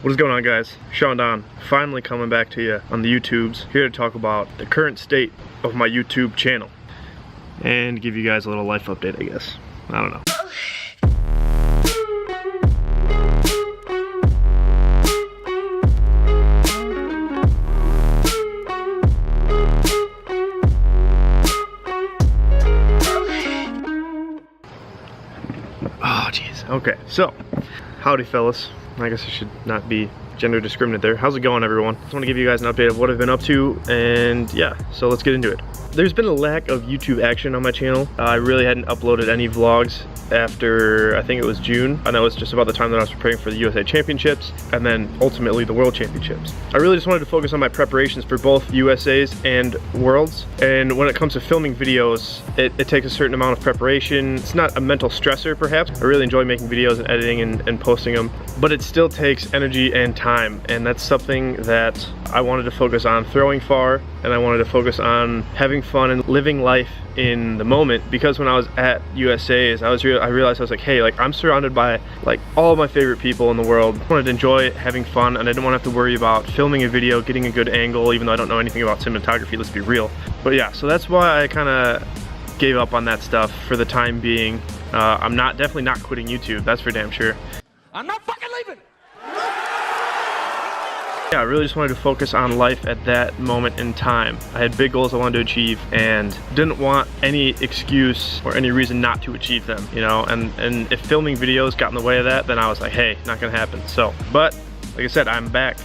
What is going on, guys? Sean Don, finally coming back to you on the YouTubes, here to talk about the current state of my YouTube channel and give you guys a little life update, I guess. I don't know. Oh, jeez. Okay, so, howdy, fellas. I guess I should not be gender discriminate there. How's it going, everyone? Just want to give you guys an update of what I've been up to, and yeah, so let's get into it. There's been a lack of YouTube action on my channel. I really hadn't uploaded any vlogs after, I think it was June. I know it's just about the time that I was preparing for the USA Championships and then ultimately the World Championships. I really just wanted to focus on my preparations for both USAs and Worlds. And when it comes to filming videos, it takes a certain amount of preparation. It's not a mental stressor, perhaps. I really enjoy making videos and editing and posting them, but it still takes energy and time. And that's something that I wanted to focus on throwing far, and I wanted to focus on having fun and living life in the moment, because when I was at USA's, I realized I was like, hey, like, I'm surrounded by like all of my favorite people in the world. I wanted to enjoy having fun, and I didn't want to have to worry about filming a video, getting a good angle, even though I don't know anything about cinematography, let's be real. But yeah, so that's why I kind of gave up on that stuff for the time being. I'm definitely not quitting YouTube, that's for damn sure. I'm not fucking leaving! Yeah, I really just wanted to focus on life at that moment in time. I had big goals I wanted to achieve and didn't want any excuse or any reason not to achieve them, you know, and if filming videos got in the way of that, then I was like, hey, not gonna happen. So, but like I said, I'm back.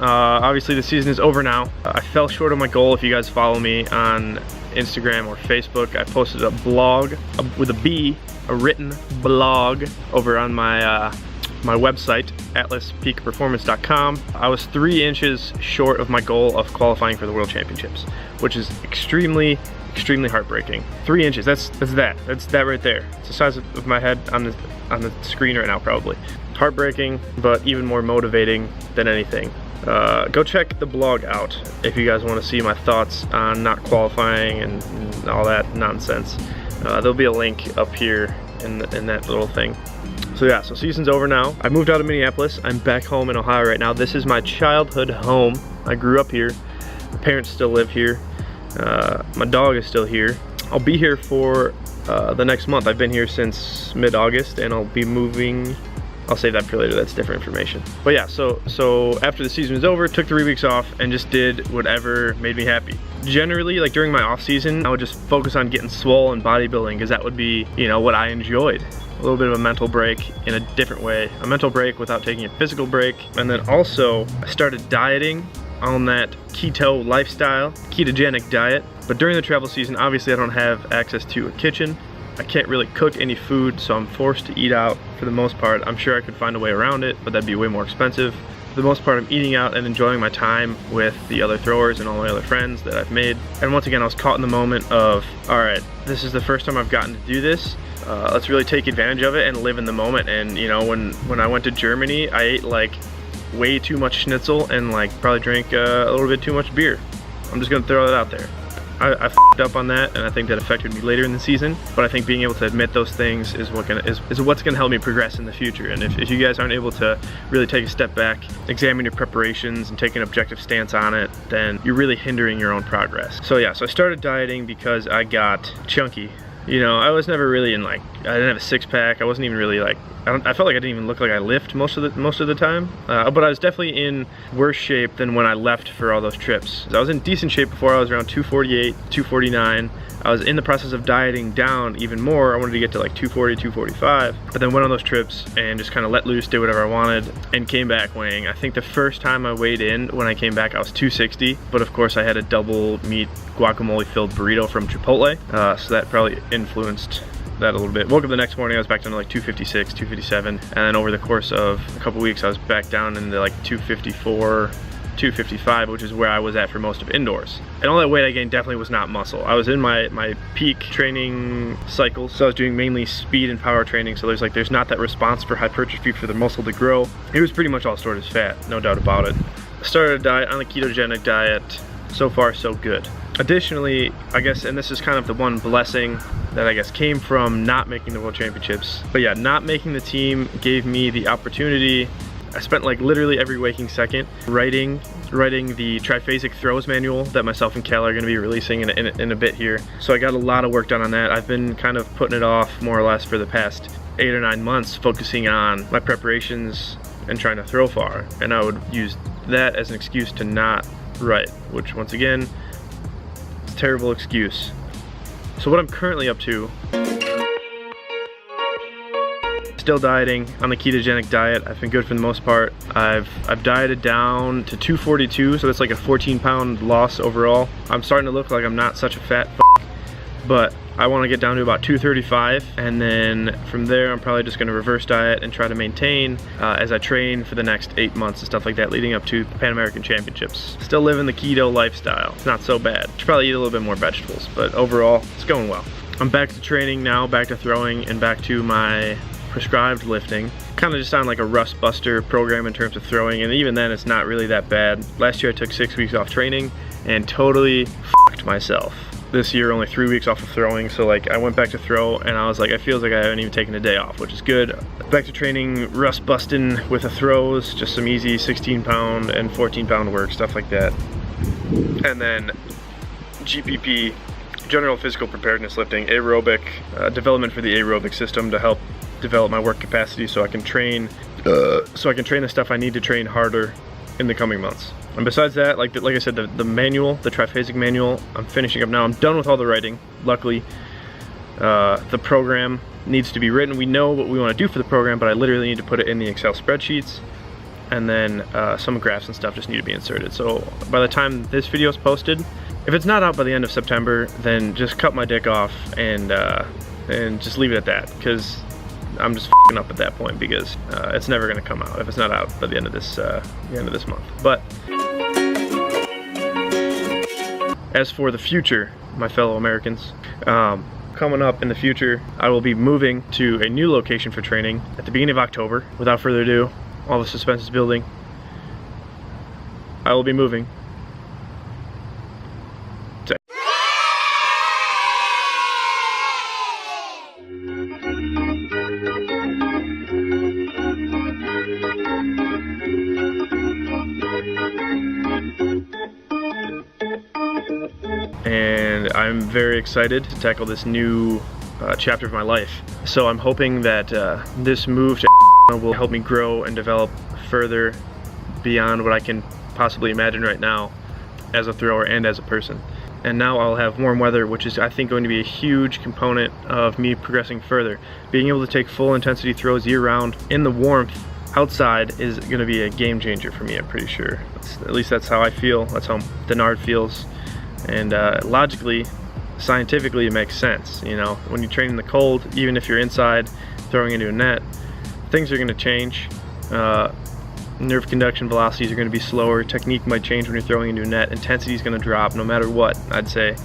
Obviously the season is over now. I fell short of my goal. If you guys follow me on Instagram or Facebook, I posted a blog with a B, a written blog over on my my website, atlaspeakperformance.com. I was 3 inches short of my goal of qualifying for the World Championships, which is extremely heartbreaking. 3 inches, that's that right there. It's the size of my head on the screen right now, probably. Heartbreaking, but even more motivating than anything. Go check the blog out if you guys want to see my thoughts on not qualifying and all that nonsense. There'll be a link up here in that little thing. So yeah, so season's over now. I moved out of Minneapolis. I'm back home in Ohio right now. This is my childhood home. I grew up here. My parents still live here. My dog is still here. I'll be here for the next month. I've been here since mid-August, and I'll be moving. I'll save that for later, that's different information. But yeah, so after the season was over, took 3 weeks off and just did whatever made me happy. Generally, like during my off season, I would just focus on getting swole and bodybuilding, because that would be, you know, what I enjoyed. A little bit of a mental break in a different way. A mental break without taking a physical break. And then also, I started dieting on that keto lifestyle, ketogenic diet. But during the travel season, obviously I don't have access to a kitchen. I can't really cook any food, so I'm forced to eat out for the most part. I'm sure I could find a way around it, but that'd be way more expensive. For the most part, I'm eating out and enjoying my time with the other throwers and all my other friends that I've made. And once again, I was caught in the moment of, all right, this is the first time I've gotten to do this. Let's really take advantage of it and live in the moment. And you know, when I went to Germany, I ate like way too much schnitzel and like probably drank a little bit too much beer. I'm just gonna throw it out there. I f***ed up on that, and I think that affected me later in the season, but I think being able to admit those things is what's gonna help me progress in the future. And if you guys aren't able to really take a step back, examine your preparations, and take an objective stance on it, then you're really hindering your own progress. So yeah, so I started dieting because I got chunky. You know, I was never really in like, I didn't have a six-pack. I wasn't even really like, I felt like I didn't even look like I lift most of the time. But I was definitely in worse shape than when I left for all those trips. I was in decent shape before. I was around 248, 249. I was in the process of dieting down even more. I wanted to get to like 240, 245, but then went on those trips and just kind of let loose, did whatever I wanted, and came back weighing. I think the first time I weighed in, when I came back, I was 260, but of course I had a double meat guacamole filled burrito from Chipotle, so that probably influenced that a little bit. Woke up the next morning, I was back down to like 256, 257, and then over the course of a couple weeks, I was back down into like 254, 255, which is where I was at for most of indoors. And all that weight I gained definitely was not muscle. I was in my peak training cycle, so I was doing mainly speed and power training, so there's not that response for hypertrophy for the muscle to grow. It was pretty much all stored as fat, no doubt about it. I started a diet on the ketogenic diet. So far, so good. Additionally, I guess, and this is kind of the one blessing that I guess came from not making the World Championships. But yeah, not making the team gave me the opportunity. I spent like literally every waking second writing the triphasic throws manual that myself and Cal are going to be releasing in a bit here. So I got a lot of work done on that. I've been kind of putting it off more or less for the past 8 or 9 months, focusing on my preparations and trying to throw far. And I would use that as an excuse to not write, which once again, it's a terrible excuse. So what I'm currently up to, still dieting on the ketogenic diet. I've been good for the most part. I've dieted down to 242, so that's like a 14-pound loss overall. I'm starting to look like I'm not such a fat f***, but I want to get down to about 235, and then from there I'm probably just going to reverse diet and try to maintain as I train for the next 8 months and stuff like that leading up to the Pan American Championships. Still living the keto lifestyle. It's not so bad. Should probably eat a little bit more vegetables, but overall it's going well. I'm back to training now, back to throwing, and back to my prescribed lifting. Kind of just on like a rust buster program in terms of throwing, and even then it's not really that bad. Last year I took 6 weeks off training and totally f***ed myself. This year only 3 weeks off of throwing, so like I went back to throw and I was like, I feel like I haven't even taken a day off, which is good. Back to training, rust busting with the throws, just some easy 16-pound and 14-pound work, stuff like that. And then GPP, general physical preparedness lifting, aerobic, development for the aerobic system to help develop my work capacity so I can train the stuff I need to train harder in the coming months. And besides that, like I said, the manual, the triphasic manual, I'm finishing up now. I'm done with all the writing, luckily. The program needs to be written. We know what we want to do for the program, but I literally need to put it in the Excel spreadsheets, and then some graphs and stuff just need to be inserted. So by the time this video is posted, if it's not out by the end of September, then just cut my dick off and just leave it at that, because I'm just f***ing up at that point, because it's never going to come out if it's not out by the end of this month. But as for the future, my fellow Americans, coming up in the future, I will be moving to a new location for training at the beginning of October. Without further ado, all the suspense is building. I will be moving. And I'm very excited to tackle this new chapter of my life. So I'm hoping that this move to will help me grow and develop further beyond what I can possibly imagine right now as a thrower and as a person. And now I'll have warm weather, which is, I think, going to be a huge component of me progressing further. Being able to take full intensity throws year-round in the warmth outside is going to be a game changer for me, I'm pretty sure. At least that's how I feel. That's how Donnelly feels. And logically, scientifically, it makes sense. You know, when you train in the cold, even if you're inside throwing into a net, things are going to change. Nerve conduction velocities are going to be slower. Technique might change when you're throwing into a net. Intensity is going to drop no matter what, I'd say.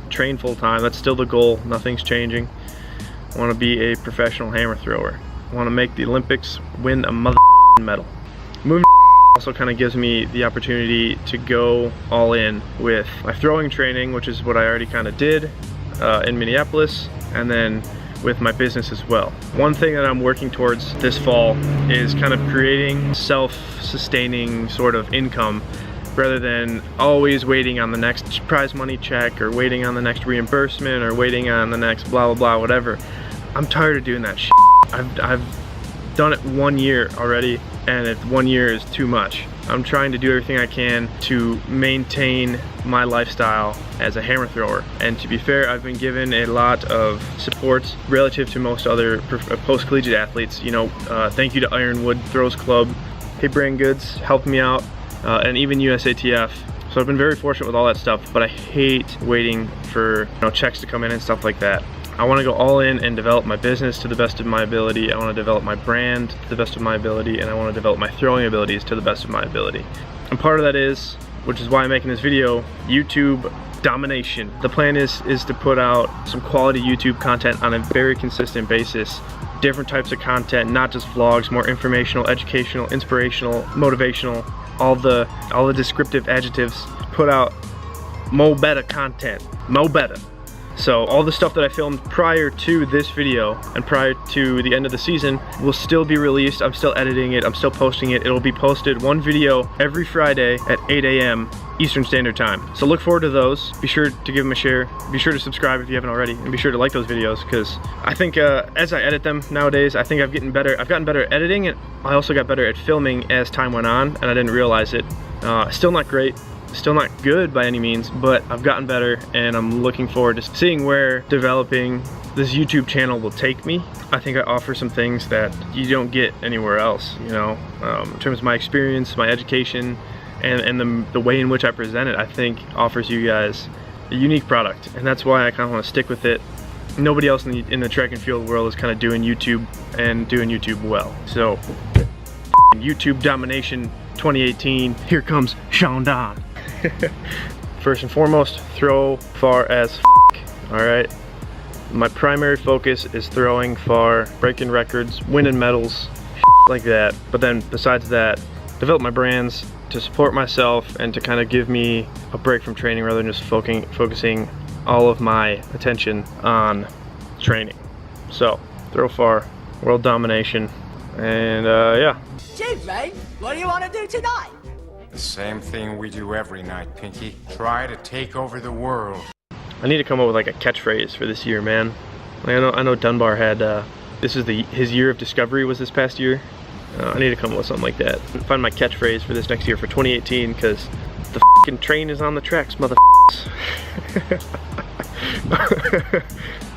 Train full time, that's still the goal. Nothing's changing. I want to be a professional hammer thrower. I want to make the Olympics, win a mother medal. Moving also kind of gives me the opportunity to go all in with my throwing training, which is what I already kind of did in Minneapolis, and then with my business as well. One thing that I'm working towards this fall is kind of creating self-sustaining sort of income, rather than always waiting on the next prize money check, or waiting on the next reimbursement, or waiting on the next blah blah blah whatever. I'm tired of doing that shit. I've done it 1 year already, and if 1 year is too much. I'm trying to do everything I can to maintain my lifestyle as a hammer thrower. And to be fair, I've been given a lot of support relative to most other post-collegiate athletes. You know, thank you to Ironwood Throws Club, Hey Brand Goods helped me out, and even USATF. So I've been very fortunate with all that stuff, but I hate waiting for, you know, checks to come in and stuff like that. I want to go all in and develop my business to the best of my ability. I want to develop my brand to the best of my ability, and I want to develop my throwing abilities to the best of my ability. And part of that is, which is why I'm making this video, YouTube domination. The plan is to put out some quality YouTube content on a very consistent basis. Different types of content, not just vlogs, more informational, educational, inspirational, motivational, all the descriptive adjectives. Put out more better content, more better. So all the stuff that I filmed prior to this video and prior to the end of the season will still be released. I'm still editing it, I'm still posting it. It'll be posted one video every Friday at 8 a.m. Eastern Standard Time. So look forward to those. Be sure to give them a share. Be sure to subscribe if you haven't already, and be sure to like those videos, because I think as I edit them nowadays, I think I've gotten better at editing, and I also got better at filming as time went on, and I didn't realize it. Still not great. Still not good by any means, but I've gotten better, and I'm looking forward to seeing where developing this YouTube channel will take me. I think I offer some things that you don't get anywhere else, you know, in terms of my experience, my education, and the way in which I present it, I think offers you guys a unique product, and that's why I kind of want to stick with it. Nobody else in the track and field world is kind of doing YouTube and doing YouTube well. So, YouTube domination 2018, here comes Sean Don. First and foremost, throw far as alright? My primary focus is throwing far, breaking records, winning medals, like that. But then besides that, develop my brands to support myself and to kind of give me a break from training rather than just focusing all of my attention on training. So, throw far, world domination, and yeah. Gee, mate, what do you want to do tonight? The same thing we do every night, Pinky. Try to take over the world. I need to come up with like a catchphrase for this year, man. Like, I know Dunbar had, this is his year of discovery was this past year. I need to come up with something like that. Find my catchphrase for this next year for 2018, because the fucking train is on the tracks, motherfuckers.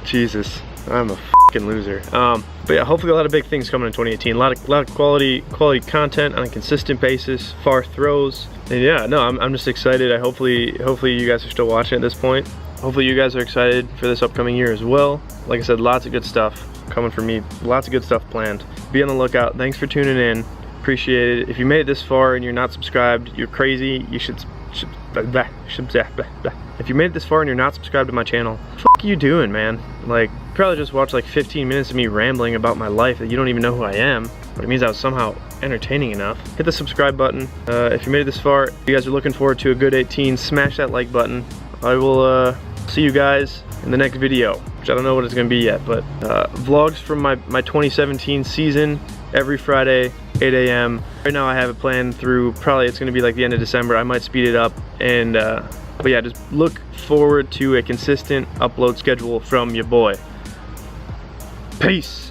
Jesus, I'm a fucking loser. But yeah, hopefully a lot of big things coming in 2018. A lot of quality content on a consistent basis, far throws. And yeah, no, I'm just excited. Hopefully you guys are still watching at this point. Hopefully you guys are excited for this upcoming year as well. Like I said, lots of good stuff coming from me. Lots of good stuff planned. Be on the lookout. Thanks for tuning in. Appreciate it. If you made it this far and you're not subscribed, you're crazy. You should if you made it this far and you're not subscribed to my channel, what the fuck are you doing, man? Like, probably just watch like 15 minutes of me rambling about my life that you don't even know who I am, but it means I was somehow entertaining enough. Hit the subscribe button. If you made it this far, if you guys are looking forward to a good 18, smash that like button. I will see you guys in the next video, which I don't know what it's gonna be yet, but vlogs from my 2017 season every Friday, 8 a.m. Right now I have it planned through, probably it's gonna be like the end of December. I might speed it up, and but yeah, just look forward to a consistent upload schedule from your boy. Peace.